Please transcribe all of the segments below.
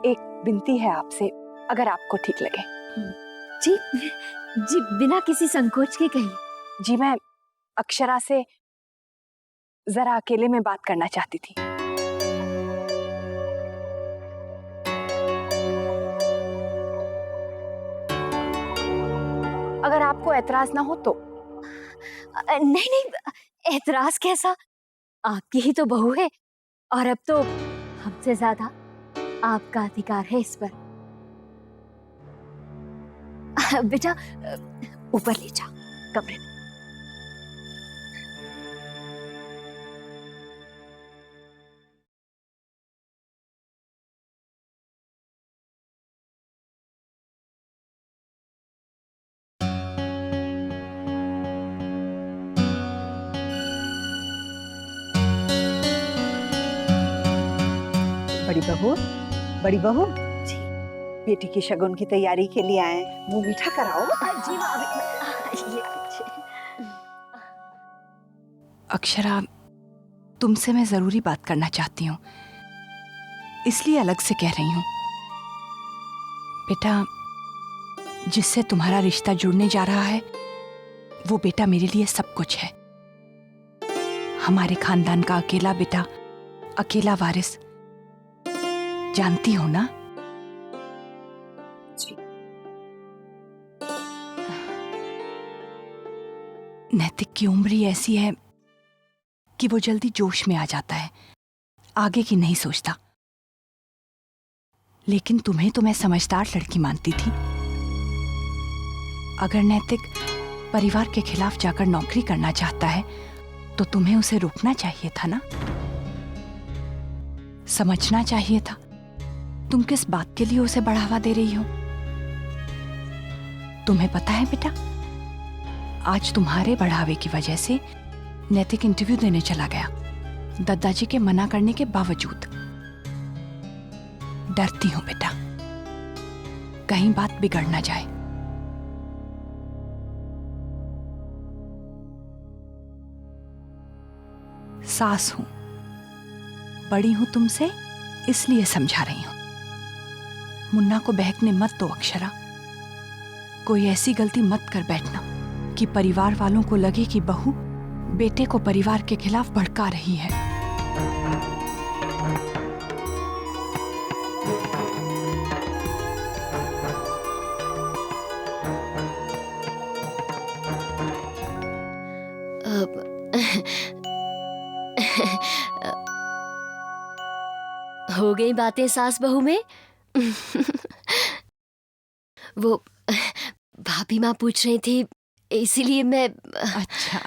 एक विनती है आपसे, अगर आपको ठीक लगे। जी जी, बिना किसी संकोच के कहिए। जी, मैं अक्षरा से जरा अकेले में बात करना चाहती थी। अगर आपको एतराज ना हो तो। नहीं नहीं, एतराज कैसा, आपकी ही तो बहू है और अब तो हमसे ज्यादा आपका अधिकार है इस पर। बेटा ऊपर ले जाओ कमरे में। बड़ी बहू, बड़ी बहू, जी बेटी की शगुन की तैयारी के लिए आए, मुंह मीठा कराओ। जी ये अक्षरा, तुमसे मैं जरूरी बात करना चाहती हूँ, इसलिए अलग से कह रही हूँ। बेटा, जिससे तुम्हारा रिश्ता जुड़ने जा रहा है वो बेटा मेरे लिए सब कुछ है। हमारे खानदान का अकेला बेटा, अकेला वारिस। जानती हो ना? जी। नैतिक की उम्र ही ऐसी है कि वो जल्दी जोश में आ जाता है, आगे की नहीं सोचता। लेकिन तुम्हें तो मैं समझदार लड़की मानती थी। अगर नैतिक परिवार के खिलाफ जाकर नौकरी करना चाहता है तो तुम्हें उसे रोकना चाहिए था ना, समझना चाहिए था तुम किस बात के लिए उसे बढ़ावा दे रही हो। तुम्हें पता है बेटा, आज तुम्हारे बढ़ावे की वजह से नैतिक इंटरव्यू देने चला गया, दादाजी के मना करने के बावजूद। डरती हूं बेटा, कहीं बात बिगड़ ना जाए। सास हूं, बड़ी हूं तुमसे, इसलिए समझा रही हूं। मुन्ना को बहकने मत दो अक्षरा। कोई ऐसी गलती मत कर बैठना कि परिवार वालों को लगे कि बहू बेटे को परिवार के खिलाफ भड़का रही है। हो गई बातें सास बहू में। वो भाभी माँ पूछ रही थी, इसीलिए मैं। अच्छा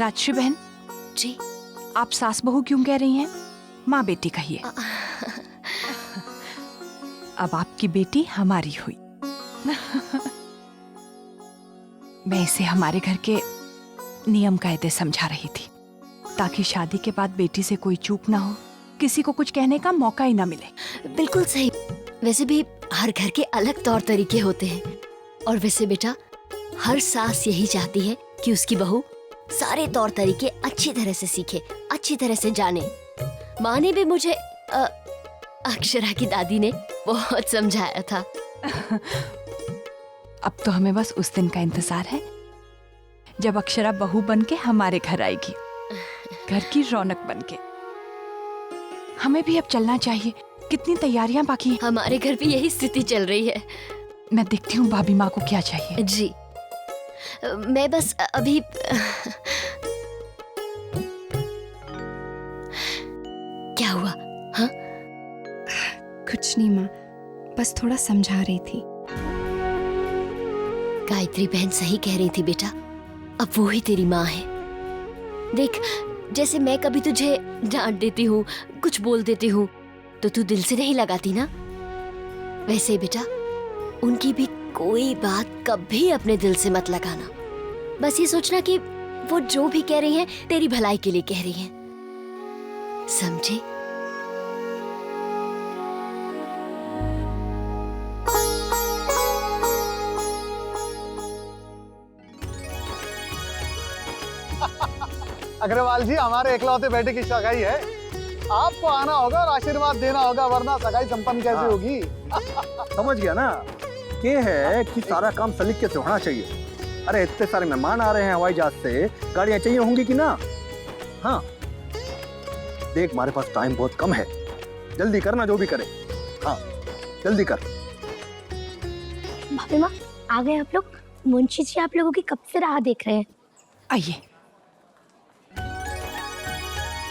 राजश्री बहन जी, आप सास बहू क्यों कह रही हैं? माँ बेटी कहिए। अब आपकी बेटी हमारी हुई। मैं इसे हमारे घर के नियम कायदे समझा रही थी, ताकि शादी के बाद बेटी से कोई चूक ना हो, किसी को कुछ कहने का मौका ही ना मिले। बिल्कुल सही। वैसे भी हर घर के अलग तौर तरीके होते हैं, और वैसे बेटा हर सास यही चाहती है कि उसकी बहू सारे तौर तरीके अच्छी तरह से सीखे, अच्छी तरह से जाने। माँ ने भी मुझे अक्षरा की दादी ने बहुत समझाया था। अब तो हमें बस उस दिन का इंतजार है जब अक्षरा बहू बनके हमारे घर आएगी, घर की रौनक बनके। हमें भी अब चलना चाहिए, कितनी तैयारियां बाकी हैं। हमारे घर भी यही स्थिति चल रही है। मैं देखती हूँ भाभी माँ को क्या चाहिए। जी, मैं बस अभी क्या हुआ? हाँ, कुछ नहीं माँ, बस थोड़ा समझा रही थी। गायत्री बहन सही कह रही थी बेटा, अब वो ही तेरी माँ है। देख, जैसे मैं कभी तुझे डांट देती हूँ, कुछ बोल देती हूँ, तो तू दिल से नहीं लगाती ना, वैसे बेटा उनकी भी कोई बात कभी अपने दिल से मत लगाना। बस ये सोचना कि वो जो भी कह रही हैं तेरी भलाई के लिए कह रही हैं, समझे? अग्रवाल जी, हमारे इकलौते बेटे की सगाई है, आपको आना होगा और आशीर्वाद देना होगा, वरना सगाई संपन्न कैसे होगी? समझ गया ना? ये है कि सारा काम सलीके से होना चाहिए। अरे इतने सारे मेहमान आ रहे हैं हवाई जहाज से, गाड़ियां चाहिए होंगी कि ना? हाँ देख, हमारे पास टाइम बहुत कम है, जल्दी करना जो भी करे। हाँ जल्दी कर। भाभी माँ आ गए आप लोग। मुंशी जी आप लोगों की कब से राह देख रहे हैं। आइए।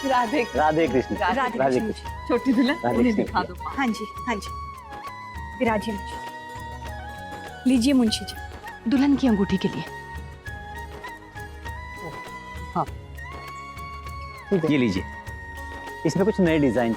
राधे राधे कृष्ण। राधे राधे कृष्ण। कृष्ण। छोटी दुल्हन राधे उन्हें कृष्ण। दिखा दो। हाँ जी, हाँ जी, विराजिए मुझे। लीजिए मुंशी जी। दुल्हन की अंगूठी के लिए। ये लीजिए, इसमें कुछ नए डिजाइन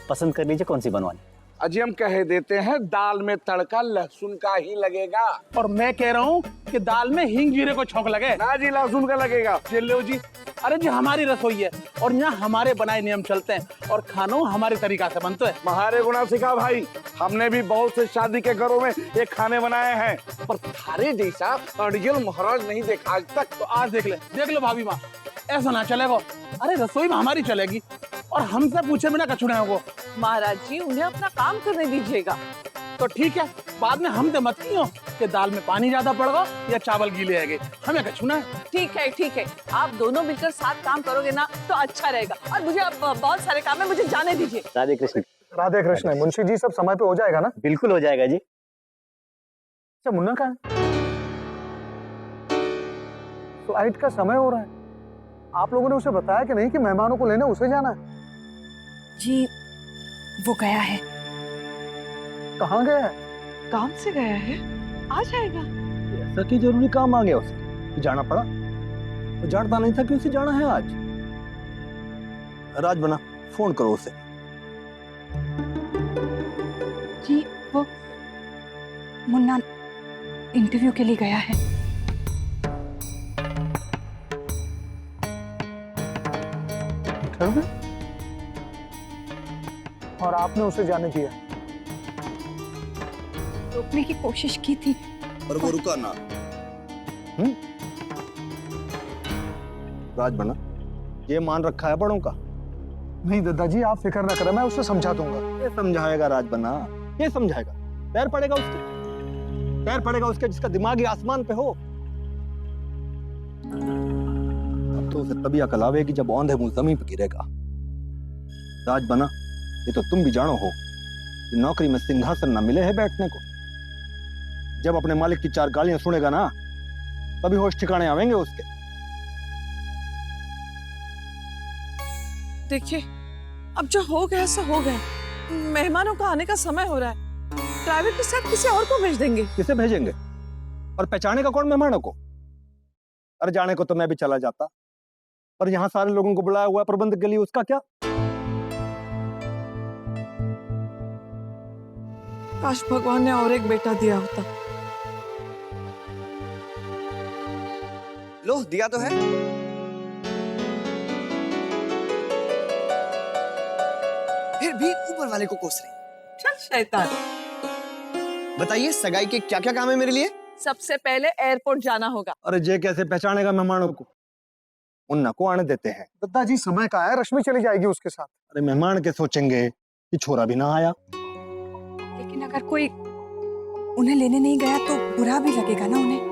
पसंद कर लीजिए, कौन सी बनवानी। अजी हम कह देते हैं दाल में तड़का लहसुन का ही लगेगा। और मैं कह रहा हूँ कि दाल में हींग जीरे को छौंक लगे। ना जी, लहसुन का लगेगा। ये लो जी। अरे जी हमारी रसोई है और यहाँ हमारे बनाए नियम चलते हैं और खानों हमारे तरीका से बनते हैं। महारे गुना सिखा भाई, हमने भी बहुत से शादी के घरों में ये खाने बनाए हैं, पर थारे जैसा अड़ियल महाराज नहीं देखा आज तक। तो आज देख लो भाभी माँ, ऐसा ना चलेगा। अरे रसोई में हमारी चलेगी और हमसे पूछे बिना कछु नहीं होगा। महाराज जी उन्हें अपना काम करने दीजिएगा। तो ठीक है, बाद में हम तो मत कियो कि दाल में पानी ज्यादा पड़ गया या चावल गीले है, हमें कछु ना है। ठीक है, आप दोनों मिलकर साथ काम करोगे ना तो अच्छा रहेगा। और मुझे अब बहुत सारे काम है, मुझे जाने दीजिए। राधे कृष्ण। राधे कृष्ण। मुंशी जी सब समय पे हो जाएगा ना? बिल्कुल हो जाएगा जी। अच्छा मुन्ना कहाँ है? फ्लाइट का समय हो रहा है, आप लोगों ने उसे बताया कि नहीं कि मेहमानों को लेने उसे जाना है? जी वो गया है। कहाँ गया है? काम से गया है, आ जाएगा। ऐसा की जरूरी काम आ गया उसे कि जाना पड़ा? वो जानता नहीं था कि उसे जाना है आज। राज बना, फोन करो उसे। जी वो मुन्ना इंटरव्यू के लिए गया है। और आपने उसे जाने दिया? रोकने की कोशिश की थी पर वो रुका ना। राज बना, ये मान रखा है बड़ों का। नहीं दादाजी आप फिक्र ना करें, मैं उसे समझा दूंगा। ये समझाएगा राज बना, ये समझाएगा। पैर पड़ेगा उसके जिसका दिमाग ही आसमान पे हो। अब तो उसे तभी अकल आवेगी जब औंधे मुंह जमीन पे गिरेगा। राज बना, ये तो तुम भी जानो हो कि नौकरी में सिंहासन न मिले है बैठने को। जब अपने मालिक की चार गालियां सुनेगा ना, तभी होश ठिकाने आवेंगे उसके। देखिए अब जो हो गया सो हो गया। मेहमानों का आने का समय हो रहा है, ड्राइवर के साथ किसी और को भेज देंगे। किसे भेजेंगे? और पहचाने का कौन मेहमानों को? अरे जाने को तो मैं भी चला जाता, पर यहाँ सारे लोगों को बुलाया हुआ प्रबंधक के लिए, उसका क्या? काश भगवान ने और एक बेटा दिया होता। लो दिया तो है। फिर भी ऊपर वाले को कोस रही। चल शैतान। बताइए सगाई के क्या क्या काम है मेरे लिए? सबसे पहले एयरपोर्ट जाना होगा। अरे जे कैसे पहचानेगा मेहमानों को? उन्ना को आने देते हैं। दादाजी समय का है, रश्मि चली जाएगी उसके साथ। अरे मेहमान के सोचेंगे कि छोरा भी ना आया। लेकिन अगर कोई उन्हें लेने नहीं गया तो बुरा भी लगेगा ना उन्हें।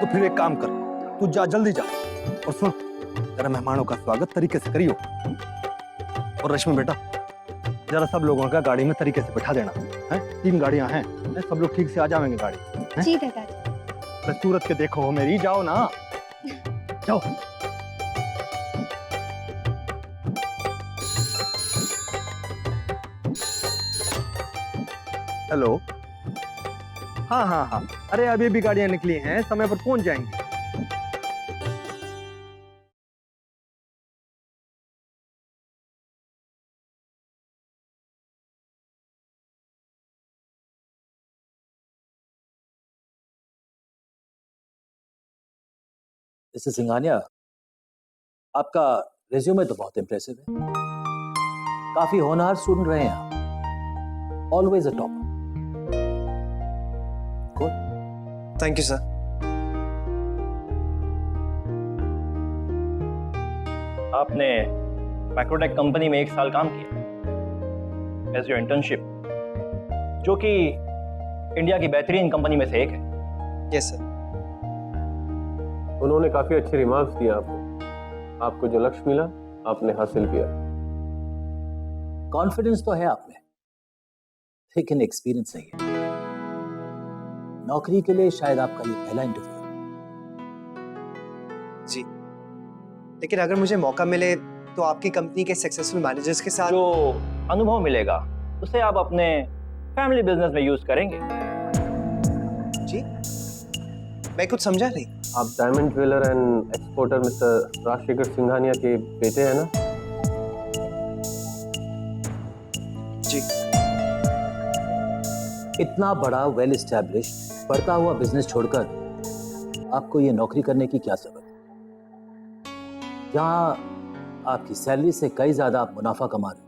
तो फिर एक काम कर, तू जा, जल्दी जा। और सुन, जरा मेहमानों का स्वागत तरीके से करियो। और रश्मि बेटा, जरा सब लोगों का गाड़ी में तरीके से बैठा देना है। 3 गाड़ियां हैं, सब लोग ठीक से आ जाएंगे गाड़ी। जी दादाजी। तो सूरत के देखो हो मेरी, जाओ ना, जाओ। हेलो, हाँ, अरे अभी भी गाड़ियां निकली हैं, समय पर पहुंच जाएंगी। मिस्टर सिंघानिया, आपका रिज्यूमे तो बहुत इंप्रेसिव है। काफी होनहार स्टूडेंट रहे हैं आप। Always a topper. Good. Thank you sir. आपने मैक्रोटेक कंपनी में 1 साल काम किया एज योर इंटर्नशिप, जो कि इंडिया की बेहतरीन कंपनी में से एक है। Yes sir. उन्होंने काफी अच्छे रिमार्क्स दिया आपको। आपको जो लक्ष्य मिला आपने हासिल किया। कॉन्फिडेंस तो है आप में, लेकिन एक्सपीरियंस नहीं है। नौकरी के लिए शायद आपका ये पहला इंटरव्यू है। जी, लेकिन अगर मुझे मौका मिले तो आपकी कंपनी के सक्सेसफुल मैनेजर्स के साथ जो अनुभव मिलेगा उसे आप अपने फैमिली बिजनेस में यूज करेंगे। जी, मैं कुछ समझा नहीं। आप diamond jeweller and exporter mister Rajshekhar Singhania के बेटे हैं ना? जी। इतना बड़ा वेल एस्टैब्लिश्ड बढ़ता हुआ बिजनेस छोड़कर आपको ये नौकरी करने की क्या जरूरत है? जहां आपकी सैलरी से कई ज्यादा आप मुनाफा कमा रहे हैं।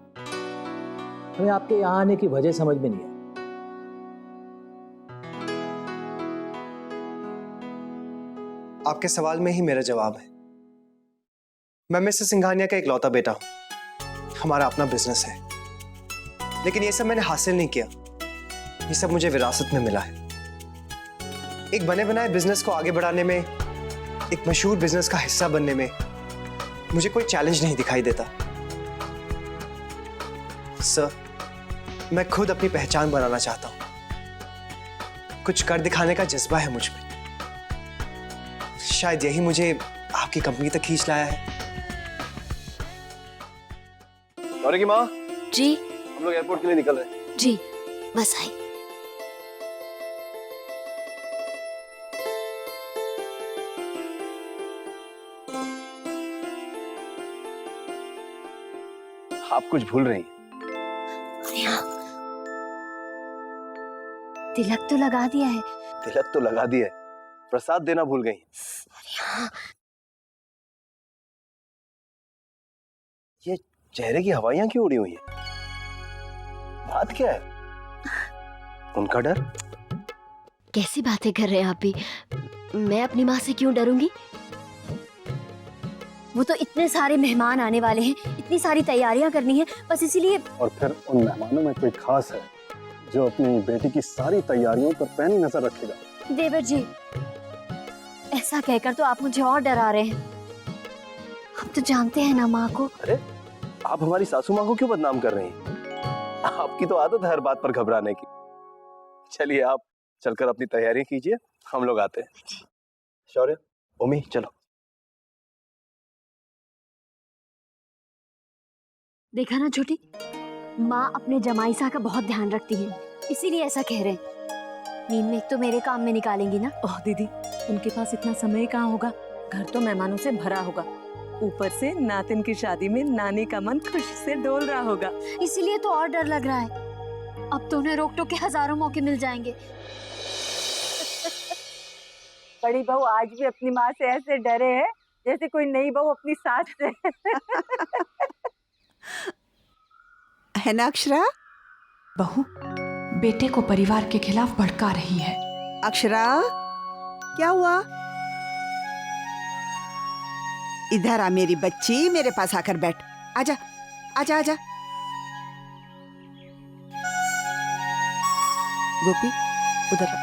हमें आपके यहां आने की वजह समझ में नहीं है। आपके सवाल में ही मेरा जवाब है। मैं मिस्टर सिंघानिया का इकलौता बेटा हूं। हमारा अपना बिजनेस है, लेकिन ये सब मैंने हासिल नहीं किया। ये सब मुझे विरासत में मिला है। एक बने बनाए बिजनेस को आगे बढ़ाने में, एक मशहूर बिजनेस का हिस्सा बनने में मुझे कोई चैलेंज नहीं दिखाई देता। सर, मैं खुद अपनी पहचान बनाना चाहता हूं। कुछ कर दिखाने का जज्बा है मुझ में। शायद यही मुझे आपकी कंपनी तक खींच लाया है। गौरी की माँ जी। हम लोग एयरपोर्ट के लिए निकल रहे हैं। जी, बस आई। आप कुछ भूल रही हैं। तिलक तो लगा दिया है। तिलक तो लगा दिया है, प्रसाद देना भूल गई। ये चेहरे की हवाइयां क्यों उड़ी हुई हैं? बात क्या है? उनका डर? कैसी बातें कर रहे हैं आप भी? मैं अपनी माँ से क्यों डरूंगी? वो तो इतने सारे मेहमान आने वाले हैं, इतनी सारी तैयारियां करनी है, बस इसीलिए। और फिर उन मेहमानों में कोई खास है जो अपनी बेटी की सारी तैयारियों पर पैनी नजर रखेगा? देवर जी, ऐसा कहकर तो आप मुझे और डरा रहे हैं। आप तो जानते हैं ना माँ को। अरे, आप हमारी सासू माँ को क्यों बदनाम कर रही हैं? आपकी तो आदत है हर बात पर घबराने की। चलिए, आप चलकर अपनी तैयारी कीजिए, हम लोग आते हैं। शौर्य, उमी, चलो। देखा ना छोटी, माँ अपने जमाई सा का बहुत ध्यान रखती है, इसीलिए ऐसा कह रहे हैं। नींद में एक तो मेरे काम में निकालेंगी ना। ओह दीदी, उनके पास इतना समय कहाँ होगा? घर तो मेहमानों से भरा होगा, ऊपर से नातिन की शादी में नानी का मन खुशी से डोल रहा होगा। इसीलिए तो और डर लग रहा है। अब तो उन्हें रोक टोक के हजारों मौके मिल जाएंगे। बड़ी बहू आज भी अपनी माँ से ऐसे डरे है जैसे कोई नई बहू अपनी सास से। है ना अक्षरा? बहू बेटे को परिवार के खिलाफ भड़का रही है। अक्षरा, क्या हुआ? इधर आ मेरी बच्ची, मेरे पास आकर बैठ। आजा आजा आजा। गोपी, उधर आ।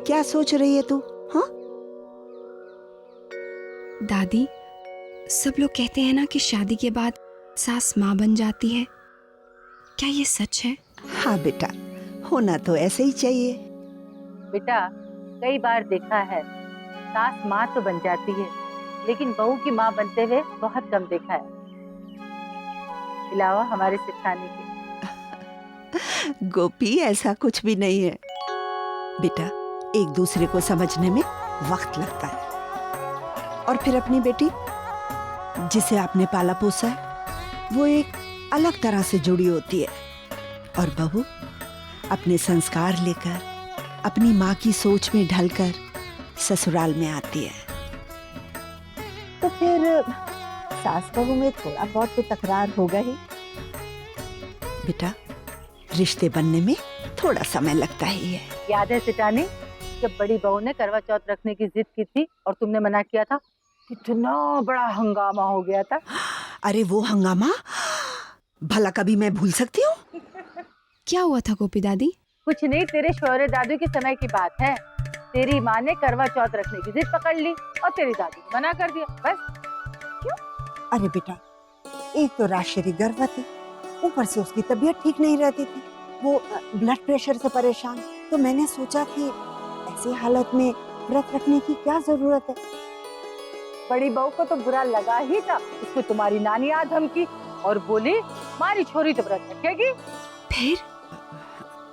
क्या सोच रही है तू? हाँ? दादी, सब लोग कहते हैं ना कि शादी के बाद सास माँ बन जाती है। क्या ये सच है? हाँ बेटा, होना तो ऐसे ही चाहिए। बेटा, कई बार देखा है, सास माँ तो बन जाती है, लेकिन बहू की माँ बनते हुए बहुत कम देखा है, अलावा हमारे सिखाने के। गोपी, ऐसा कुछ भी नहीं है बेटा। एक दूसरे को समझने में वक्त लगता है। और फिर अपनी बेटी जिसे आपने पाला पोसा है, वो एक अलग तरह से जुड़ी होती है। और बहू अपने संस्कार लेकर, अपनी माँ की सोच में ढलकर ससुराल में आती है। तो फिर सास बहू में थोड़ा बहुत तो तकरार होगा ही। बेटा, रिश्ते बनने में थोड़ा समय लगता ही है। याद है सिटाने, जब बड़ी बहू ने करवा चौथ रखने की जिद की थी और तुमने मना किया था, कितना बड़ा हंगामा हो गया था। अरे वो हंगामा भला कभी मैं भूल सकती हूँ? क्या हुआ था गोपी दादी? कुछ नहीं, तेरे शौर्य दादू के समय की बात है। तेरी माँ ने करवा चौथ रखने की जिद पकड़ ली और तेरी दादी ने मना कर दिया, बस। अरे बेटा, एक तो राजश्री गर्भवती, ऊपर से उसकी तबीयत ठीक नहीं रहती थी, वो ब्लड प्रेशर से परेशान। तो मैंने सोचा कि ऐसी हालत में व्रत रखने की क्या जरूरत है। बड़ी बहू को तो बुरा लगा ही था। उसको तुम्हारी नानी आ धमकी और बोली मारी छोरी तो व्रत रखेगी। फिर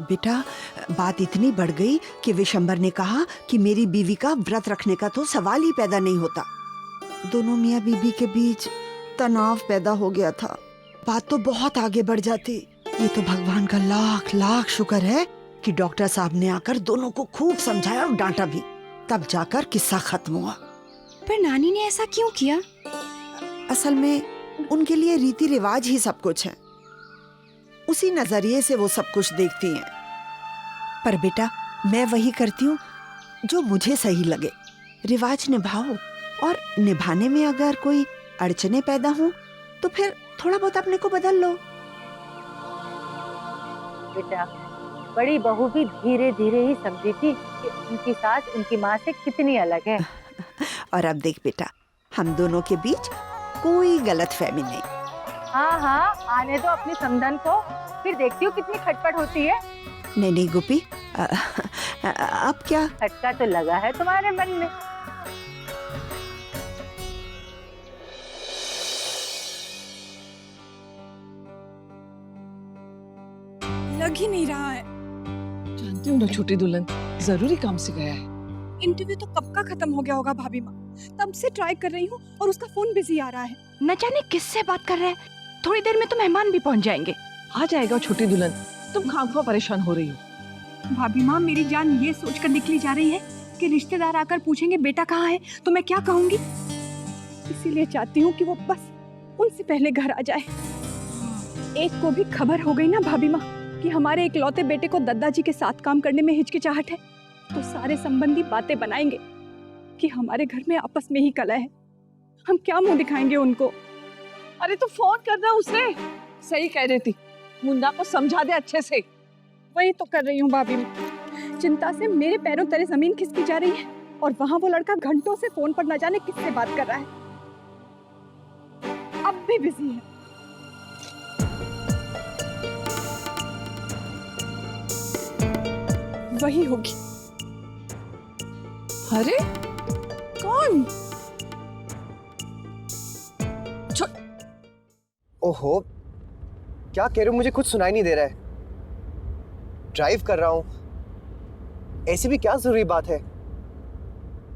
बेटा बात इतनी बढ़ गई कि विशंबर ने कहा कि मेरी बीवी का व्रत रखने का तो सवाल ही पैदा नहीं होता। दोनों मियाँ बीबी के बीच तनाव पैदा हो गया था। बात तो बहुत आगे बढ़ जाती। ये तो भगवान का लाख लाख शुक्र है कि डॉक्टर साहब ने आकर दोनों को खूब समझाया और डांटा भी, तब जाकर किस्सा खत्म हुआ। पर नानी ने ऐसा क्यों किया? असल में उनके लिए रीति रिवाज ही सब कुछ है, उसी नजरिए से वो सब कुछ देखती हैं। पर बेटा मैं वही करती हूँ जो मुझे सही लगे। रिवाज निभाओ और निभाने में अगर कोई अड़चने पैदा हो तो फिर थोड़ा बहुत अपने को बदल लो। बेटा बड़ी बहू भी धीरे धीरे ही समझी थी कि उनकी सास उनकी माँ से कितनी अलग है। और अब देख बेटा, हम दोनों के बीच कोई गलतफहमी नहीं। हाँ हाँ, आने दो अपनी समधन को, फिर देखती हूँ कितनी खटपट होती है। नहीं नहीं गोपी, अब क्या? खटका तो लगा है तुम्हारे मन में। लग ही नहीं रहा है। जानती हूँ ना छोटी दुल्हन, जरूरी काम से गया है। इंटरव्यू तो कब का खत्म हो गया होगा भाभी माँ, तब से ट्राई कर रही हूँ और उसका फोन बिजी आ रहा है। न जाने किससे बात कर रहे हैं। थोड़ी देर में तो मेहमान भी पहुंच जाएंगे। आ जाएगा छोटी दुल्हन, तुम खामखा परेशान हो रही हो। भाभी माँ मेरी जान ये सोचकर निकली जा रही है कि रिश्तेदार आकर पूछेंगे बेटा कहाँ है, तो मैं क्या कहूँगी। इसीलिए चाहती हूँ कि वो बस उनसे पहले घर आ जाए। एक को भी खबर हो गई ना भाभी माँ कि हमारे इकलौते बेटे को दद्दा जी के साथ काम करने में हिचकिचाहट है, तो सारे संबंधी बातें बनाएंगे कि हमारे घर में आपस में ही कलह है। हम क्या मुंह दिखाएंगे उनको। अरे तो फोन करना उसे। सही कह रही थी, मुन्ना को समझा दे अच्छे से। वही तो कर रही हूँ भाभी माँ। चिंता से मेरे पैरों तले जमीन खिसकी जा रही है और वहाँ वो लड़का घंटों से फोन पर न जाने किससे बात कर रहा है। अब भी बिजी है। वही होगी। अरे कौन? ओहो, क्या कह रहे हो? मुझे कुछ सुनाई नहीं दे रहा है। ड्राइव कर रहा हूँ, ऐसी भी क्या जरूरी बात है।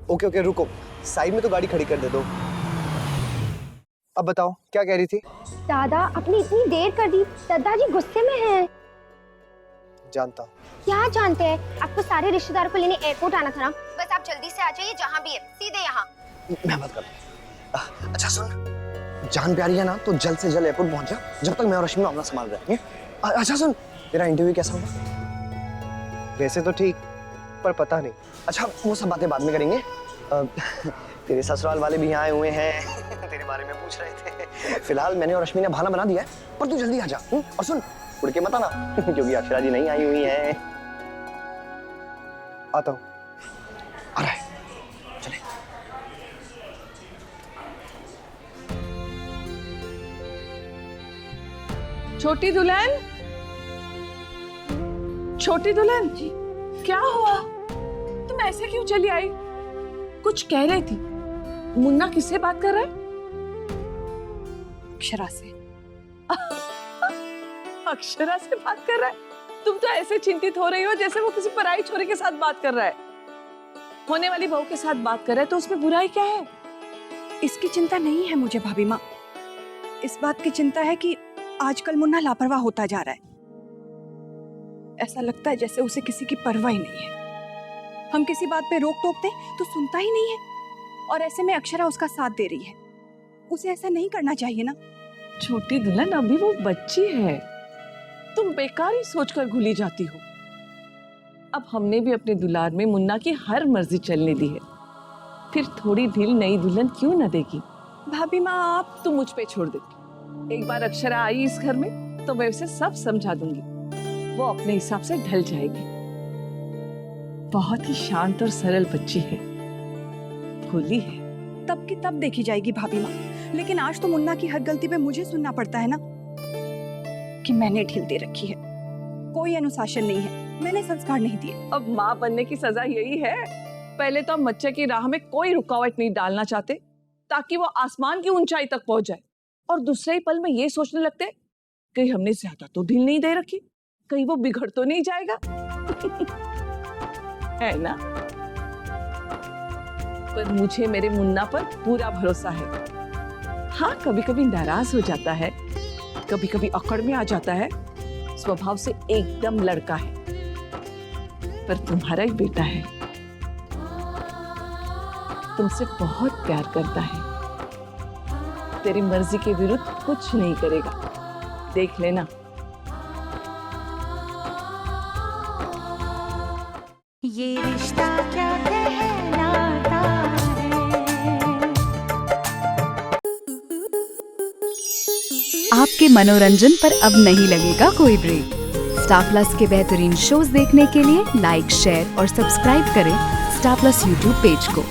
ओके ओके रुको, साइड में तो गाड़ी खड़ी कर दे दो। अब बताओ क्या कह रही थी? दादा आपने इतनी देर कर दी, दादाजी गुस्से में हैं। जानता हूँ। क्या जानते हैं? आपको सारे रिश्तेदारों को लेने एयरपोर्ट आना था ना, बस आप जल्दी से आ जाइए, जहाँ भी है सीधे यहाँ। मैं बात कर। अच्छा सुन, जान प्यारी है ना तो जल्द से जल्द एयरपोर्ट पहुंच जा, जब तक मैं और रश्मि अपना संभाल रहे हैं। अच्छा सुन, तेरा इंटरव्यू कैसा हुआ? वैसे तो ठीक, पर पता नहीं। अच्छा वो सब बातें बाद में करेंगे। तेरे ससुराल वाले भी यहाँ आए हुए हैं, तेरे बारे में पूछ रहे थे। फिलहाल मैंने और रश्मि ने बहाना बना दिया है, पर तू जल्दी आ जा। और सुन, उड़ के मत आना क्योंकि अक्षरा जी नहीं आई हुई है। आता हूँ। आ रहा है, चले। छोटी दुल्हन, छोटी दुल्हन जी, क्या हुआ? तुम ऐसे क्यों चली आई? कुछ कह रही थी। मुन्ना किससे बात कर रहा है? अक्षरा से। अक्षरा से बात कर रहा है? तुम तो ऐसे चिंतित हो रही हो जैसे वो किसी पराई छोरी के साथ बात कर रहा है। होने वाली बहू के साथ बात कर रहा है तो उसमें बुराई क्या है? इसकी चिंता नहीं है मुझे भाभी माँ, इस बात की चिंता है कि आजकल मुन्ना लापरवाह होता जा रहा है। ऐसा लगता है जैसे उसे किसी की परवाह ही नहीं है। हम किसी बात पे रोक टोकते तो सुनता ही नहीं है, और ऐसे में अक्षरा उसका साथ दे रही है। उसे ऐसा नहीं करना चाहिए ना। छोटी दुल्हन, अभी वो बच्ची है, तुम बेकार ही सोचकर घुली जाती हो। अब हमने भी अपने दुलार में मुन्ना की हर मर्जी चलने दी है, फिर थोड़ी ढील नई दुल्हन क्यों न देगी? भाभी माँ आप तो मुझ पे छोड़ दे। एक बार अक्षरा आई इस घर में तो मैं उसे सब समझा दूंगी, वो अपने हिसाब से ढल जाएगी। बहुत ही शांत और सरल बच्ची है, भोली है। तब की तब देखी जाएगी भाभी माँ, लेकिन आज तो मुन्ना की हर गलती पे मुझे सुनना पड़ता है ना कि मैंने ढील दे रखी है। कोई अनुशासन नहीं है, मैंने संस्कार नहीं दिए। अब माँ बनने की सजा यही है। पहले तो हम बच्चे की राह में कोई रुकावट नहीं डालना चाहते ताकि वो आसमान की ऊंचाई तक पहुंच जाए, और दूसरे ही पल में ये सोचने लगते कहीं हमने ज्यादा तो ढील नहीं दे रखी, कहीं वो बिगड़ तो नहीं जाएगा। है ना? पर मुझे मेरे मुन्ना पर पूरा भरोसा है। हाँ, कभी कभी नाराज हो जाता है, कभी कभी अकड़ में आ जाता है, स्वभाव से एकदम लड़का है, पर तुम्हारा ही बेटा है, तुमसे बहुत प्यार करता है, तेरी मर्जी के विरुद्ध कुछ नहीं करेगा, देख लेना। ये रिश्ता क्या कहलाता है। आपके मनोरंजन पर अब नहीं लगेगा कोई ब्रेक। स्टार प्लस के बेहतरीन शोज देखने के लिए लाइक, शेयर और सब्सक्राइब करें स्टार प्लस यूट्यूब पेज को।